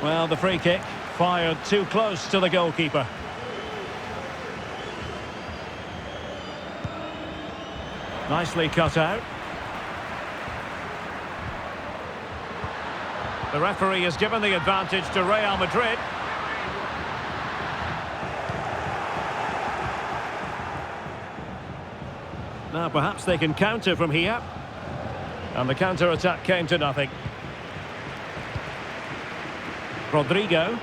Well, the free kick fired too close to the goalkeeper. Nicely cut out. The referee has given the advantage to Real Madrid. Now perhaps they can counter from here. And the counter-attack came to nothing. Rodrigo.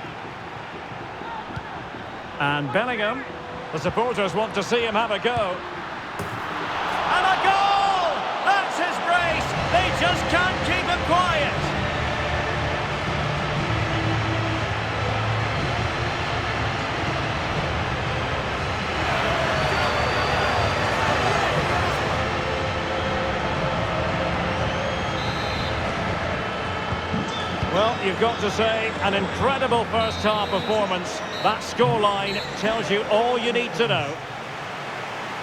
And Bellingham. The supporters want to see him have a go. And a goal! That's his brace! They just can't keep him quiet! Well, you've got to say, an incredible first-half performance. That scoreline tells you all you need to know.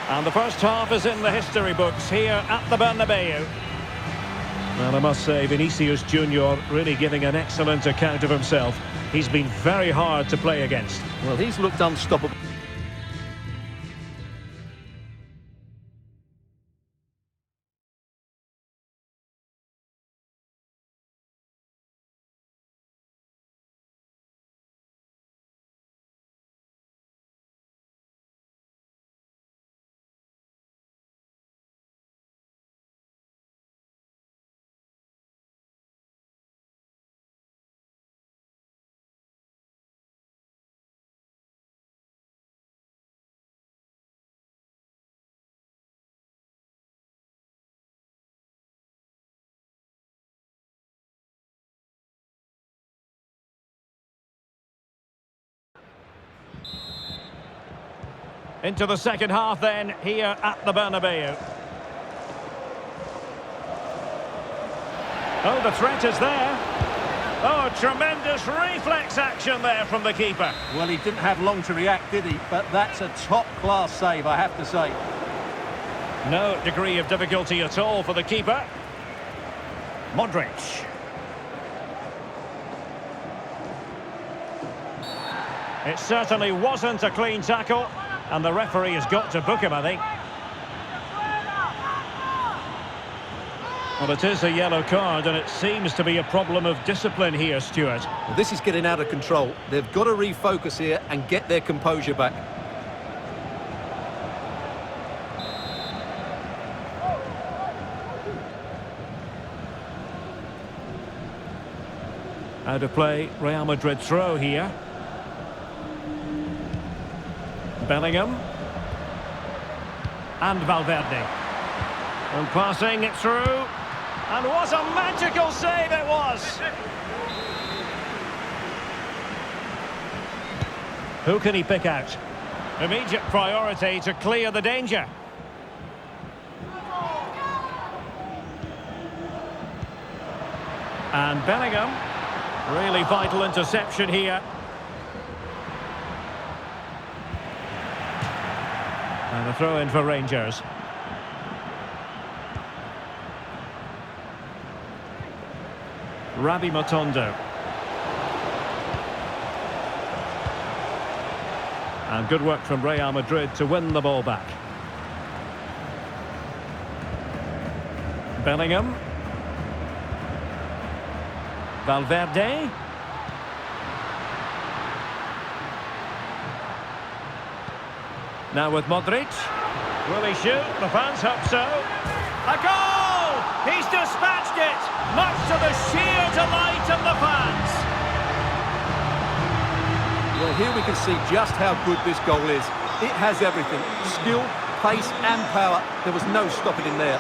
And the first half is in the history books here at the Bernabeu. Well, I must say, Vinicius Junior really giving an excellent account of himself. He's been very hard to play against. Well, he's looked unstoppable. Into the second half then, here at the Bernabeu. Oh, the threat is there. Oh, tremendous reflex action there from the keeper. Well, he didn't have long to react, did he? But that's a top-class save, I have to say. No degree of difficulty at all for the keeper. Modric. It certainly wasn't a clean tackle. And the referee has got to book him, I think. Well, it is a yellow card, and it seems to be a problem of discipline here, Stuart. Well, this is getting out of control. They've got to refocus here and get their composure back. Out of play, Real Madrid throw here. Bellingham. And Valverde. And passing it through. And what a magical save it was! Who can he pick out? Immediate priority to clear the danger. And Bellingham. Really vital interception here. And a throw-in for Rangers. Rabi Matondo. And good work from Real Madrid to win the ball back. Bellingham. Valverde. Now with Modric. Will he shoot? The fans hope so. A goal! He's dispatched it, much to the sheer delight of the fans. Well, here we can see just how good this goal is. It has everything. Skill, pace and power. There was no stopping him there.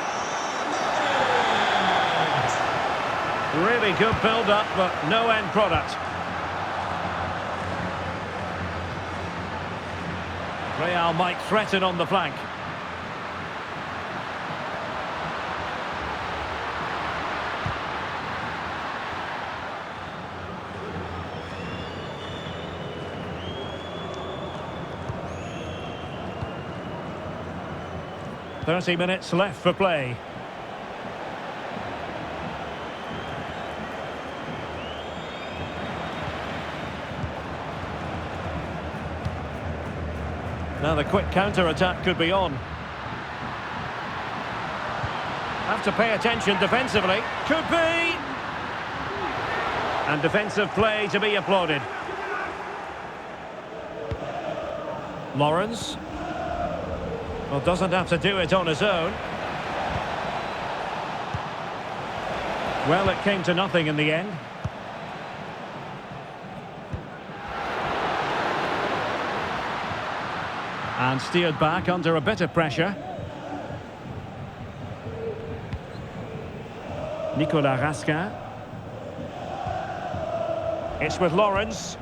Really good build-up, but no end product. Real might threaten on the flank. "30 minutes left for play. Now the quick counter-attack could be on. Have to pay attention defensively. Could be! And defensive play to be applauded. Lawrence. Well, doesn't have to do it on his own. Well, it came to nothing in the end. And steered back under a bit of pressure. Nicolas Raskin. It's with Lawrence.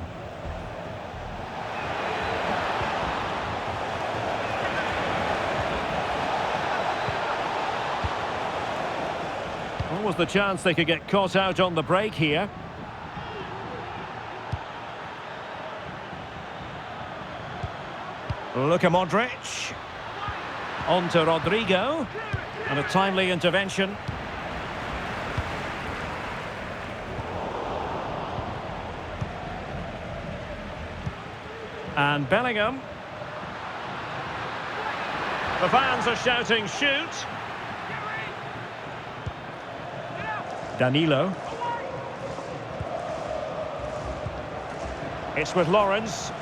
What was the chance they could get caught out on the break here? Luka Modric. On to Rodrigo. And a timely intervention. And Bellingham. The fans are shouting, shoot! Danilo. It's with Lawrence.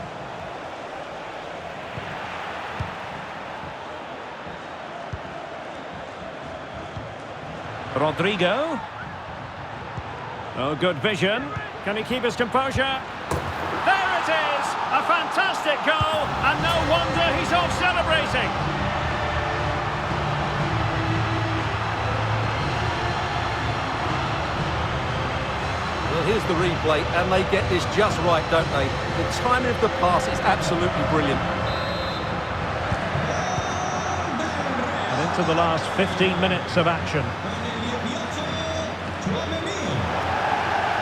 Rodrigo. Oh, good vision. Can he keep his composure? There it is! A fantastic goal, and no wonder he's off celebrating. Well, here's the replay, and they get this just right, don't they? The timing of the pass is absolutely brilliant. And into the last 15 minutes of action.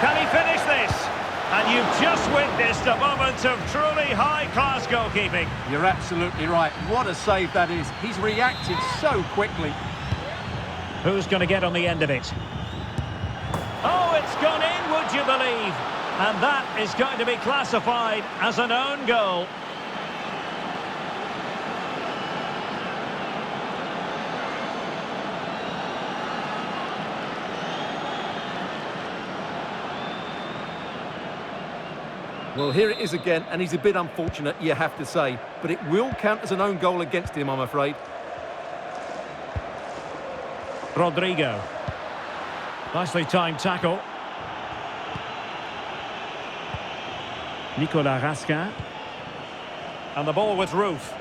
Can he finish this? And you've just witnessed a moment of truly high-class goalkeeping. You're absolutely right. What a save that is. He's reacted so quickly. Who's going to get on the end of it? Oh, it's gone in, would you believe? And that is going to be classified as an own goal. Well, here it is again, and he's a bit unfortunate, you have to say. But it will count as an own goal against him, I'm afraid. Rodrigo. Nicely timed tackle. Nicolas Raskin. And the ball with Roof.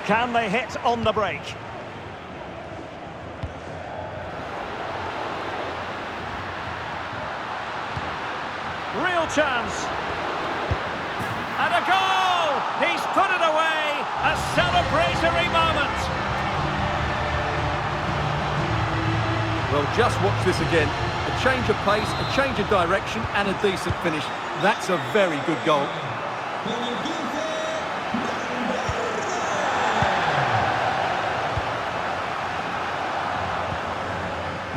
Can they hit on the break? Real chance. And a goal! He's put it away! A celebratory moment! Well, just watch this again. A change of pace, a change of direction, and a decent finish. That's a very good goal.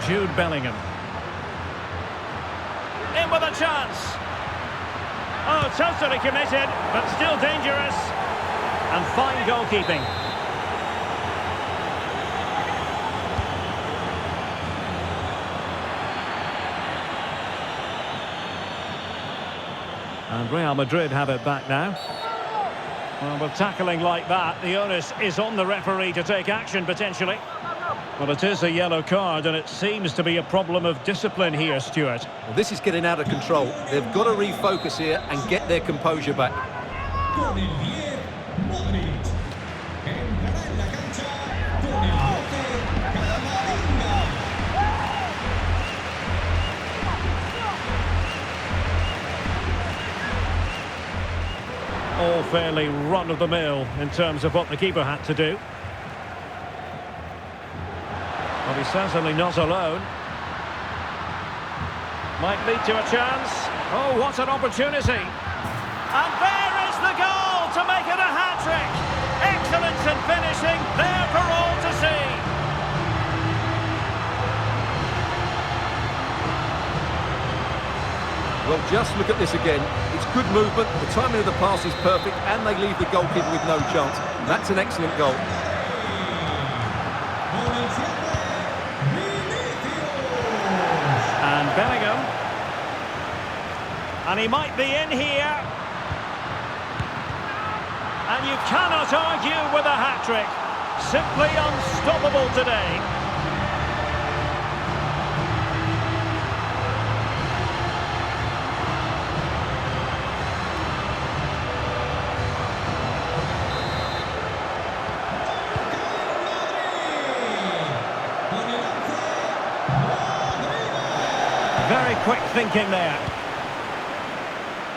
Jude Bellingham. In with a chance. Oh, totally committed, but still dangerous. And fine goalkeeping. And Real Madrid have it back now. Well, with tackling like that, the onus is on the referee to take action, potentially. Well, it is a yellow card, and it seems to be a problem of discipline here, Stuart. Well, this is getting out of control. They've got to refocus here and get their composure back. All fairly run-of-the-mill in terms of what the keeper had to do. Well, he's certainly not alone. Might lead to a chance. Oh, what an opportunity. And there is the goal to make it a hat-trick. Excellence in finishing, there for all to see. just look at this again. It's good movement, the timing of the pass is perfect, and they leave the goalkeeper with no chance. That's an excellent goal. And Bellingham. And he might be in here. And you cannot argue with a hat-trick. Simply unstoppable today. Very quick thinking there.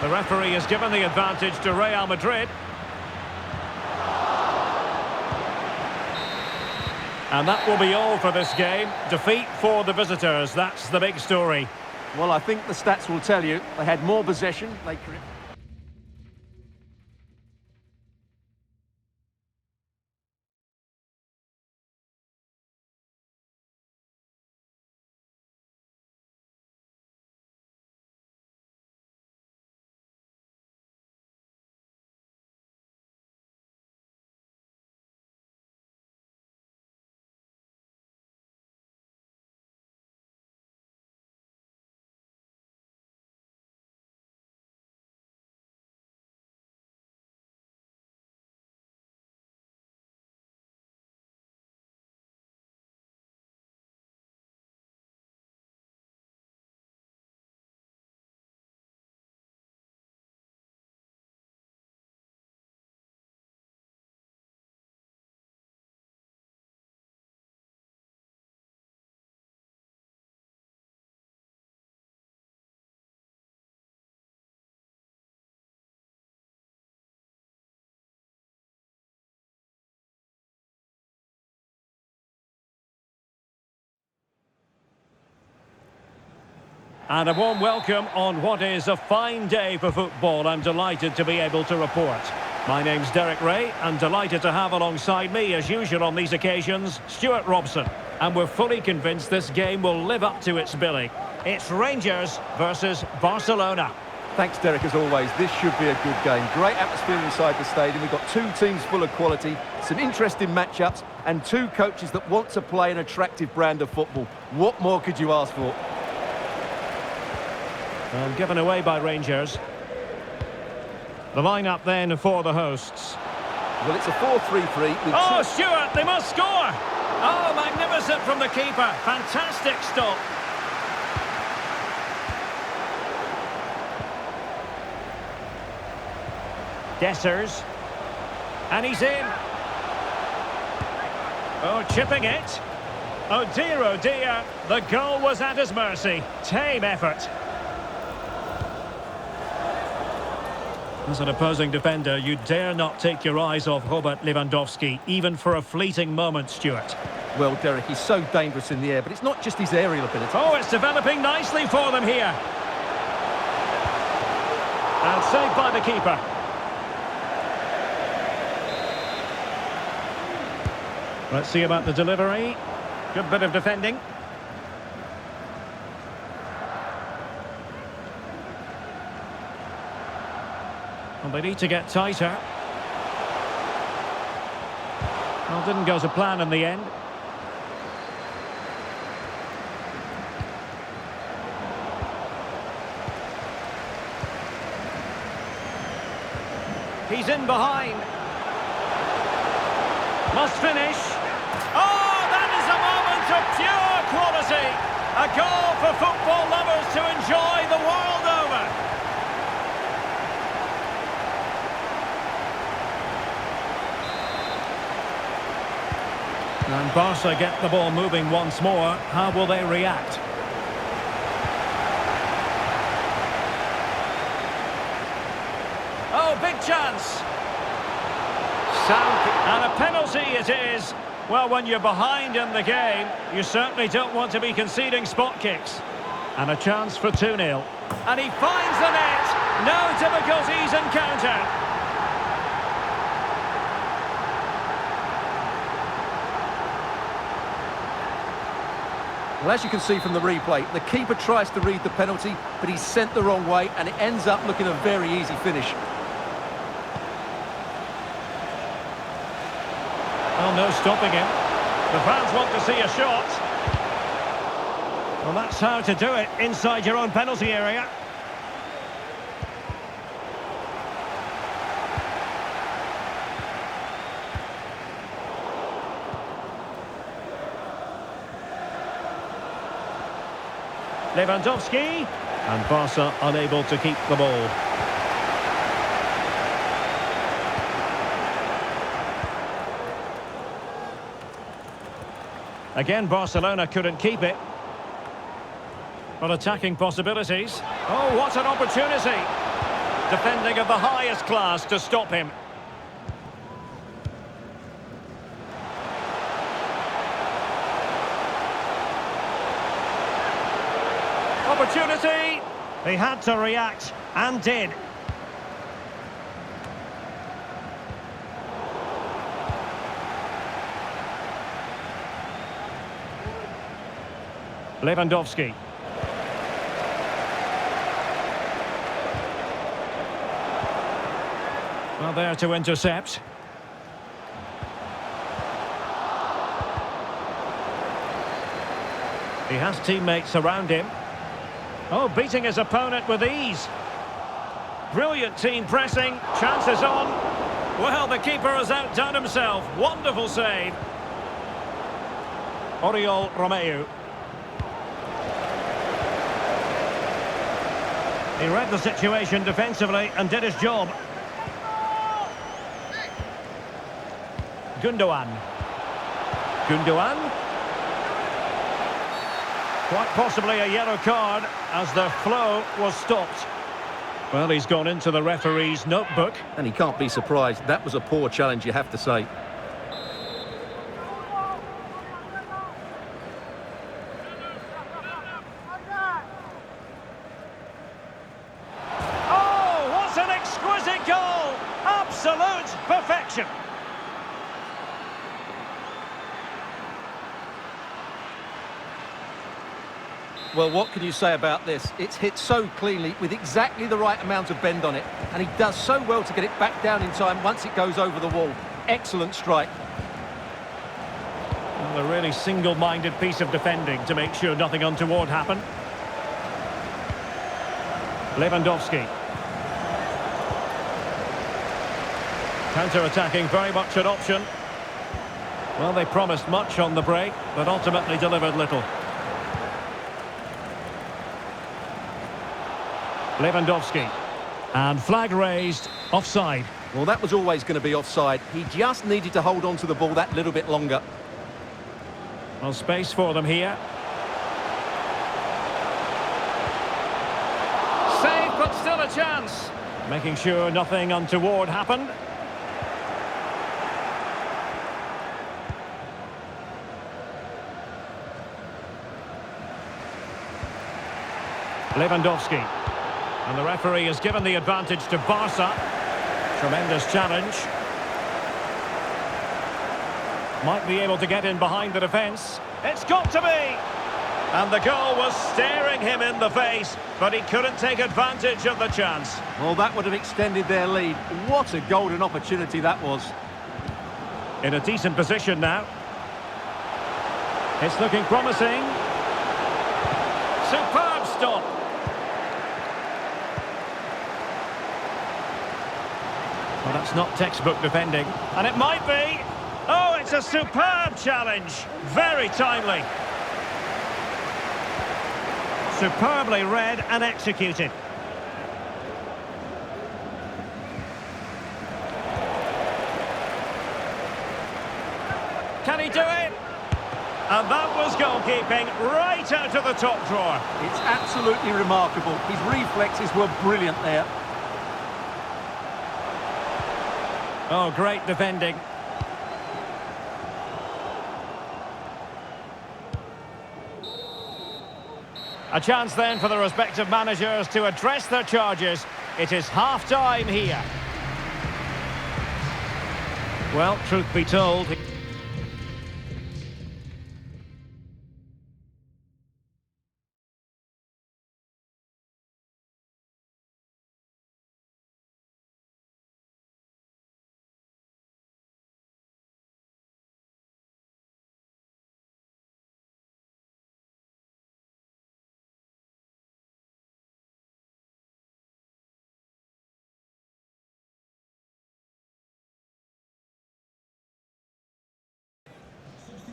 The referee has given the advantage to Real Madrid. And that will be all for this game. Defeat for the visitors. That's the big story. Well, I think the stats will tell you they had more possession. And a warm welcome on what is a fine day for football. I'm delighted to be able to report. My name's Derek Ray, and delighted to have alongside me, as usual on these occasions, Stuart Robson. And we're fully convinced this game will live up to its billing. It's Rangers versus Barcelona. Thanks, Derek, as always. This should be a good game. Great atmosphere inside the stadium. We've got two teams full of quality, some interesting matchups, and two coaches that want to play an attractive brand of football. What more could you ask for? Given away by Rangers. The lineup then for the hosts. Well, it's a 4-3-3. Oh, Stuart, they must score! Oh, magnificent from the keeper. Fantastic stop. Dessers. And he's in. Oh, chipping it. Oh dear, the goal was at his mercy. Tame effort. As an opposing defender, you dare not take your eyes off Robert Lewandowski, even for a fleeting moment, Stuart. Well, Derek, he's so dangerous in the air, but it's not just his aerial ability. Oh, it's developing nicely for them here. And saved by the keeper. Let's see about the delivery. Good bit of defending. Well, they need to get tighter. Well, didn't go to plan in the end. He's in behind. Must finish. Oh, that is a moment of pure quality. A goal for football lovers to enjoy the world over. And Barca get the ball moving once more. How will they react? Oh, big chance. Sound. And a penalty it is. Well, when you're behind in the game, you certainly don't want to be conceding spot kicks. And a chance for 2-0. And he finds the net. No difficulties in counter. Well, as you can see from the replay, the keeper tries to read the penalty, but he's sent the wrong way, and it ends up looking a very easy finish. Well, no stopping him. The fans want to see a shot. Well, that's how to do it inside your own penalty area. Lewandowski, and Barca unable to keep the ball. Again, Barcelona couldn't keep it. But attacking possibilities. Oh, what an opportunity! Defending of the highest class to stop him. Opportunity! He had to react, and did. Lewandowski. Well, there to intercept. He has teammates around him. Oh, beating his opponent with ease. Brilliant team pressing. Chances on. Well, the keeper has outdone himself. Wonderful save. Oriol Romeu. He read the situation defensively and did his job. Gundogan. Gundogan. Quite possibly a yellow card as the flow was stopped. Well, he's gone into the referee's notebook. And he can't be surprised. That was a poor challenge, you have to say. Oh, what an exquisite goal! Absolute perfection. Well, what can you say about this? It's hit so cleanly with exactly the right amount of bend on it, and he does so well to get it back down in time once it goes over the wall. Excellent strike. Well, a really single-minded piece of defending to make sure nothing untoward happened. Lewandowski. Counter-attacking, very much an option. Well, they promised much on the break, but ultimately delivered little. Lewandowski. And flag raised, offside. Well, that was always going to be offside. He just needed to hold on to the ball that little bit longer. Well, space for them here. Save, but still a chance. Making sure nothing untoward happened. Lewandowski. And the referee has given the advantage to Barca. Tremendous challenge. Might be able to get in behind the defence. It's got to be! And the goal was staring him in the face, but he couldn't take advantage of the chance. Well, that would have extended their lead. What a golden opportunity that was. In a decent position now. It's looking promising. Superb stop. Well, that's not textbook defending. And it might be. Oh, it's a superb challenge. Very timely. Superbly read and executed. Can he do it? And that was goalkeeping right out of the top drawer. It's absolutely remarkable. His reflexes were brilliant there. Oh, great defending. A chance then for the respective managers to address their charges. It is half-time here. Well, truth be told...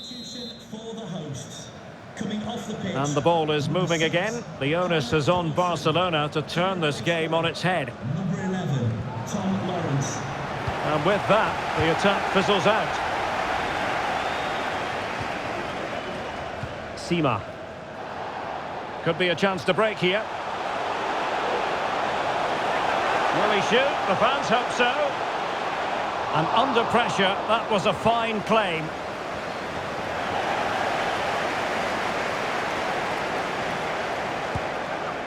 Substitution for the hosts. Coming off the pitch. And the ball is moving again. The onus is on Barcelona to turn this game on its head. Number 11, Tom Lawrence. And with that, the attack fizzles out. Sima. Could be a chance to break here. Will he shoot? The fans hope so. And under pressure, that was a fine claim.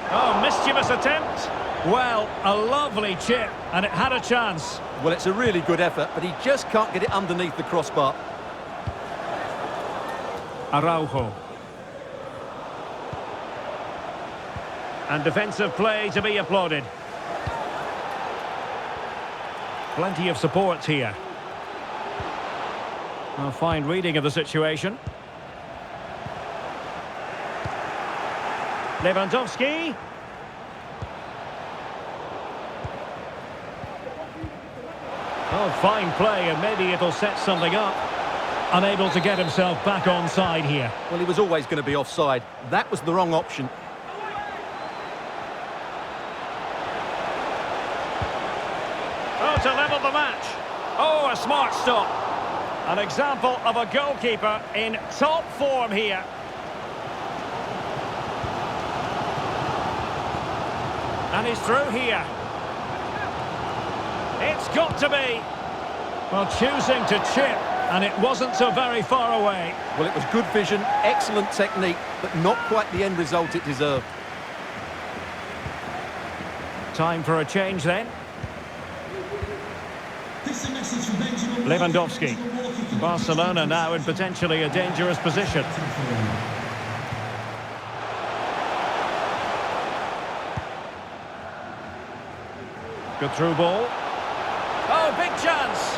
Oh, mischievous attempt. Well, a lovely chip, and it had a chance. Well, it's a really good effort, but he just can't get it underneath the crossbar. Araujo. And defensive play to be applauded. Plenty of support here. A fine reading of the situation. Lewandowski. Oh, fine play, and maybe it'll set something up. Unable to get himself back on side here. Well, he was always going to be offside. That was the wrong option. Oh, to level the match. Oh, a smart stop. An example of a goalkeeper in top form here. And he's through here. It's got to be. Well, choosing to chip, and it wasn't so very far away. Well, it was good vision, excellent technique, but not quite the end result it deserved. Time for a change then. This is a message from Benjamin Lewandowski. Barcelona now in potentially a dangerous position. Good through ball. Oh, big chance.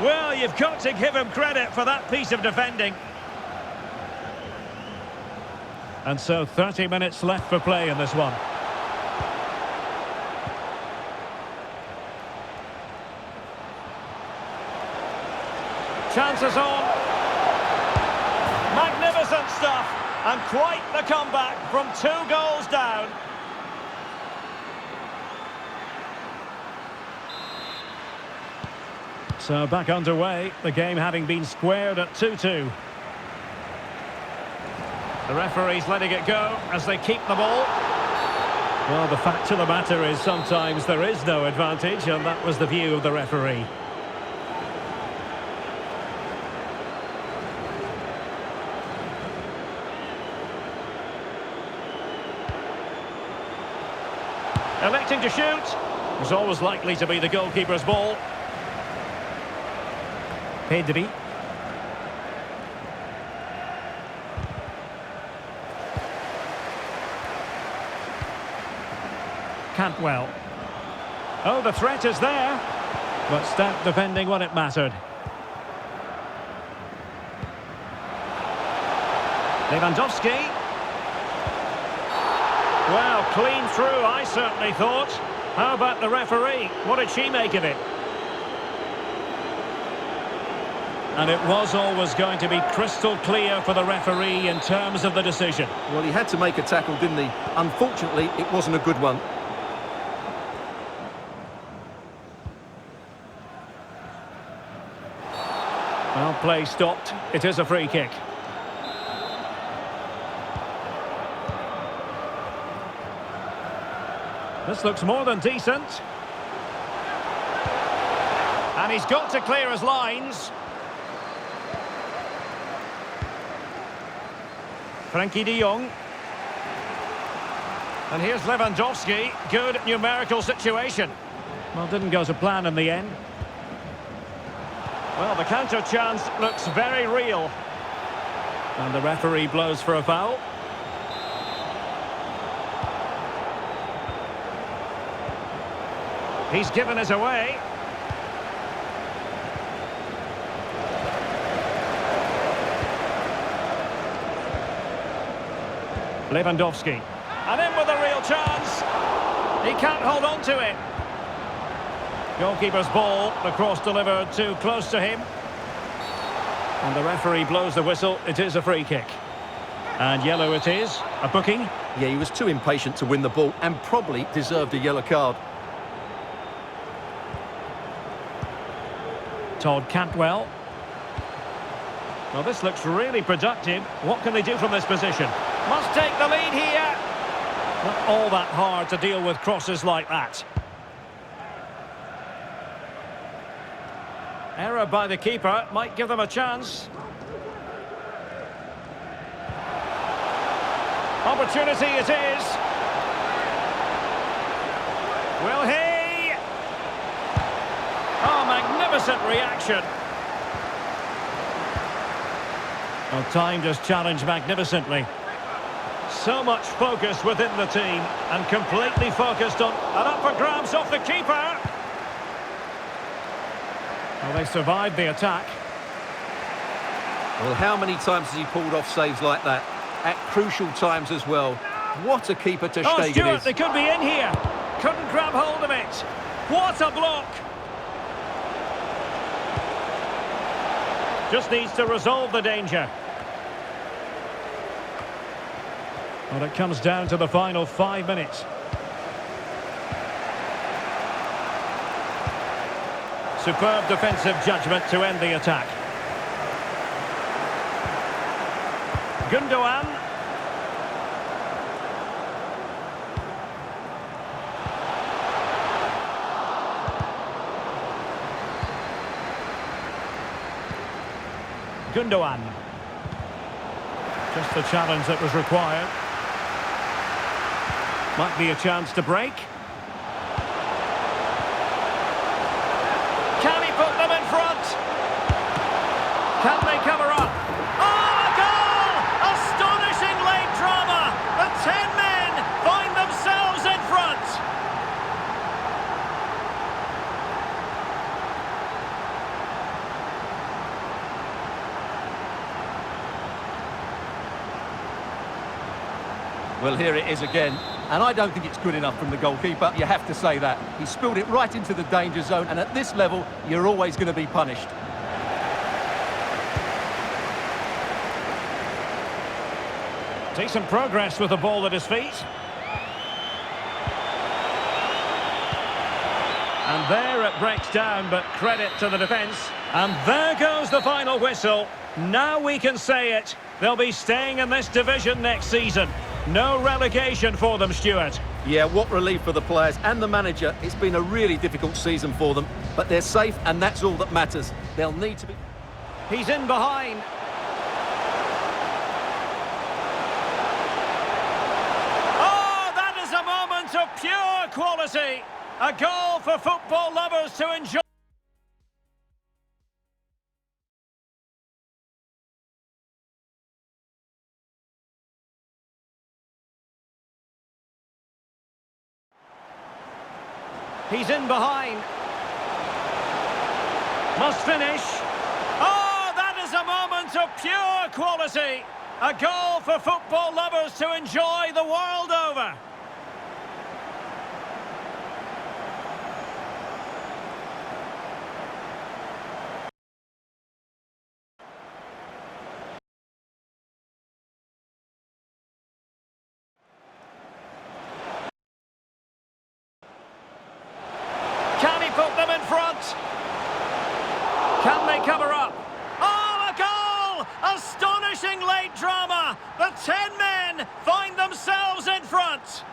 Well, you've got to give him credit for that piece of defending. And so 30 minutes left for play in this one. Chances on. Magnificent stuff. And quite the comeback from 2 goals down. So back underway, the game having been squared at 2-2. The referee's letting it go as they keep the ball. Well, the fact of the matter is sometimes there is no advantage, and that was the view of the referee. Electing to shoot. It's always likely to be the goalkeeper's ball. Pedri. Cantwell. Oh, the threat is there, but stout defending when it mattered. Lewandowski. Well, clean through, I certainly thought. How about the referee? What did she make of it? And it was always going to be crystal clear for the referee in terms of the decision. Well, he had to make a tackle, didn't he? Unfortunately, it wasn't a good one. Well, play stopped. It is a free kick. This looks more than decent. And he's got to clear his lines. Frenkie de Jong. And here's Lewandowski. Good numerical situation. Well, didn't go to plan in the end. Well, the counter chance looks very real. And the referee blows for a foul. He's given us away. Lewandowski. And in with a real chance. He can't hold on to it. Goalkeeper's ball. The cross delivered too close to him. And the referee blows the whistle. It is a free kick. And yellow it is. A booking. Yeah, he was too impatient to win the ball and probably deserved a yellow card. Todd Cantwell. Well, this looks really productive. What can they do from this position? Must take the lead here. Not all that hard to deal with crosses like that. Error by the keeper might give them a chance. Opportunity it is. Will he? Oh, magnificent reaction. Well, time just challenged magnificently. So much focus within the team and completely focused on an up for grabs off the keeper. Well, they survived the attack. Well, how many times has he pulled off saves like that? At crucial times as well. What a keeper to Oh, Stegen Stuart, is. they could be in here. Couldn't grab hold of it. What a block. Just needs to resolve the danger. Well, it comes down to the final 5 minutes. Superb defensive judgment to end the attack. Gundogan. Gundogan. Just the challenge that was required. Might be a chance to break. Can he put them in front? Can they cover up? Oh, a goal! Astonishing late drama! The 10 men find themselves in front! Well, here it is again. And I don't think it's good enough from the goalkeeper. You have to say that. He spilled it right into the danger zone, and at this level, you're always going to be punished. Decent progress with the ball at his feet. And there it breaks down, but credit to the defence. And there goes the final whistle. Now we can say it. They'll be staying in this division next season. No relegation for them, Stuart. Yeah, what relief for the players and the manager. It's been a really difficult season for them, but they're safe, and that's all that matters. They'll need to be... He's in behind. Oh, that is a moment of pure quality. A goal for football lovers to enjoy. He's in behind. Must finish. Oh, that is a moment of pure quality. A goal for football lovers to enjoy the world over. Can he put them in front? Can they cover up? Oh, a goal! Astonishing late drama! The 10 men find themselves in front.